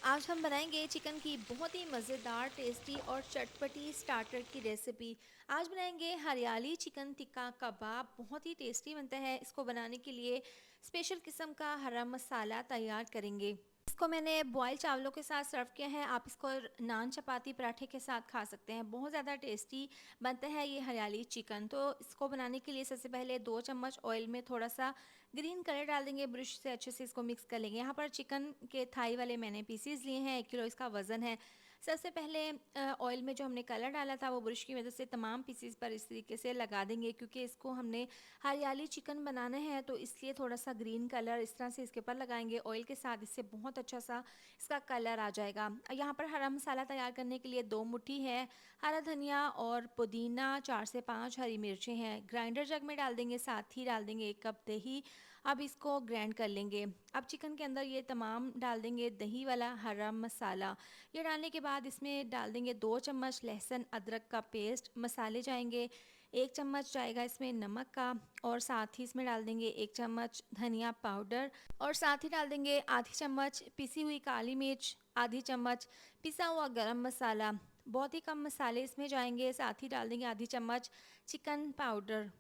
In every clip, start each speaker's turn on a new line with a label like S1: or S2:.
S1: आज हम बनाएंगे चिकन की बहुत ही मज़ेदार टेस्टी और चटपटी स्टार्टर की रेसिपी। आज बनाएंगे हरियाली चिकन टिक्का कबाब। बहुत ही टेस्टी बनता है। इसको बनाने के लिए स्पेशल किस्म का हरा मसाला तैयार करेंगे। इसको मैंने बॉयल चावलों के साथ सर्व किया है। आप इसको नान चपाती पराठे के साथ खा सकते हैं। बहुत ज़्यादा टेस्टी बनता है ये हरियाली चिकन। तो इसको बनाने के लिए सबसे पहले 2 चम्मच ऑयल में थोड़ा सा ग्रीन कलर डाल देंगे। ब्रश से अच्छे से इसको मिक्स कर लेंगे। यहाँ पर चिकन के थाई वाले मैंने पीसीज लिए हैं, 1 किलो इसका वज़न है। सबसे पहले ऑयल में जो हमने कलर डाला था वो ब्रश की मदद से तमाम पीसीज पर इस तरीके से लगा देंगे, क्योंकि इसको हमने हरियाली चिकन बनाना है तो इसलिए थोड़ा सा ग्रीन कलर इस तरह से इसके ऊपर लगाएंगे ऑयल के साथ। इससे बहुत अच्छा सा इसका कलर आ जाएगा। यहाँ पर हरा मसाला तैयार करने के लिए 2 मुट्ठी है हरा धनिया और पुदीना, 4 से 5 हरी मिर्चें हैं। ग्राइंडर जग में डाल देंगे, साथ ही डाल देंगे 1 कप दही। अब इसको ग्राइंड कर लेंगे। अब चिकन के अंदर ये तमाम डाल देंगे दही वाला हरा मसाला। ये डालने के बाद इसमें डाल देंगे 2 चम्मच लहसुन अदरक का पेस्ट। मसाले जाएंगे, 1 चम्मच जाएगा इसमें नमक का, और साथ ही इसमें डाल देंगे 1 चम्मच धनिया पाउडर, और साथ ही डाल देंगे आधी चम्मच पिसी हुई काली मिर्च, आधी चम्मच पिसा हुआ गरम मसाला। बहुत ही कम मसाले इसमें जाएंगे। साथ ही डाल देंगे आधी चम्मच चिकन पाउडर।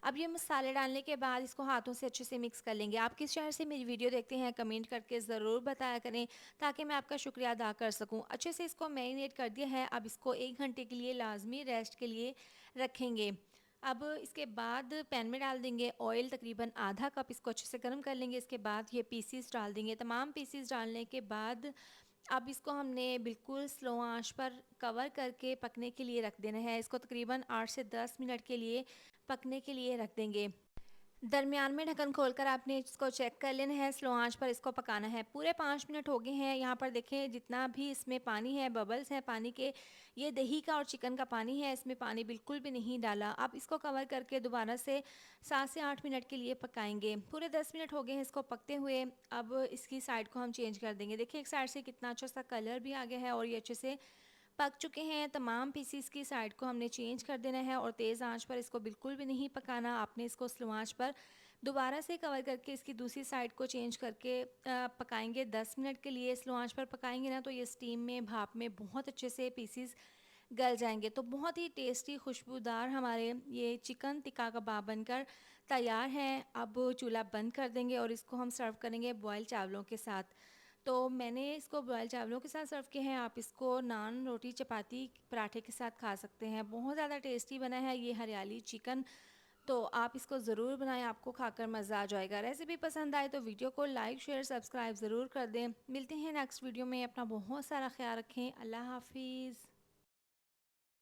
S1: अब ये मसाले डालने के बाद इसको हाथों से अच्छे से मिक्स कर लेंगे। आप किस शहर से मेरी वीडियो देखते हैं कमेंट करके ज़रूर बताया करें, ताकि मैं आपका शुक्रिया अदा कर सकूं। अच्छे से इसको मैरिनेट कर दिया है। अब इसको 1 घंटे के लिए लाजमी रेस्ट के लिए रखेंगे। अब इसके बाद पैन में डाल देंगे ऑयल, तकरीबन आधा कप। इसको अच्छे से गर्म कर लेंगे। इसके बाद ये पीसीस डाल देंगे। तमाम पीसीस डालने के बाद अब इसको हमने बिल्कुल स्लो आंच पर कवर करके पकने के लिए रख देना है। इसको तकरीबन 8 से 10 मिनट के लिए पकने के लिए रख देंगे। दरमियान में ढक्कन खोलकर आपने इसको चेक कर लेना है। स्लो आंच पर इसको पकाना है। पूरे 5 मिनट हो गए हैं। यहाँ पर देखें जितना भी इसमें पानी है, बबल्स हैं पानी के, ये दही का और चिकन का पानी है। इसमें पानी बिल्कुल भी नहीं डाला। अब इसको कवर करके दोबारा से 7 से 8 मिनट के लिए पकाएंगे। पूरे 10 मिनट हो गए हैं इसको पकते हुए। अब इसकी साइड को हम चेंज कर देंगे। देखिए एक साइड से कितना अच्छा सा कलर भी आ गया है और ये अच्छे से पक चुके हैं। तमाम पीसीस की साइड को हमने चेंज कर देना है और तेज़ आंच पर इसको बिल्कुल भी नहीं पकाना। आपने इसको स्लो आंच पर दोबारा से कवर करके इसकी दूसरी साइड को चेंज करके पकाएंगे 10 मिनट के लिए। स्लो आंच पर पकाएंगे ना तो ये स्टीम में, भाप में बहुत अच्छे से पीसीस गल जाएंगे। तो बहुत ही टेस्टी खुशबूदार हमारे ये चिकन टिक्का कबाब बनकर तैयार हैं। अब चूल्हा बंद कर देंगे और इसको हम सर्व करेंगे बॉयल चावलों के साथ। तो मैंने इसको बॉयल चावलों के साथ सर्व किए हैं। आप इसको नान, रोटी, चपाती, पराठे के साथ खा सकते हैं। बहुत ज़्यादा टेस्टी बना है ये हरियाली चिकन। तो आप इसको ज़रूर बनाएं, आपको खाकर मज़ा आ जाएगा। रेसिपी पसंद आए तो वीडियो को लाइक, शेयर, सब्सक्राइब ज़रूर कर दें। मिलते हैं नेक्स्ट वीडियो में। अपना बहुत सारा ख्याल रखें। अल्लाह हाफिज़।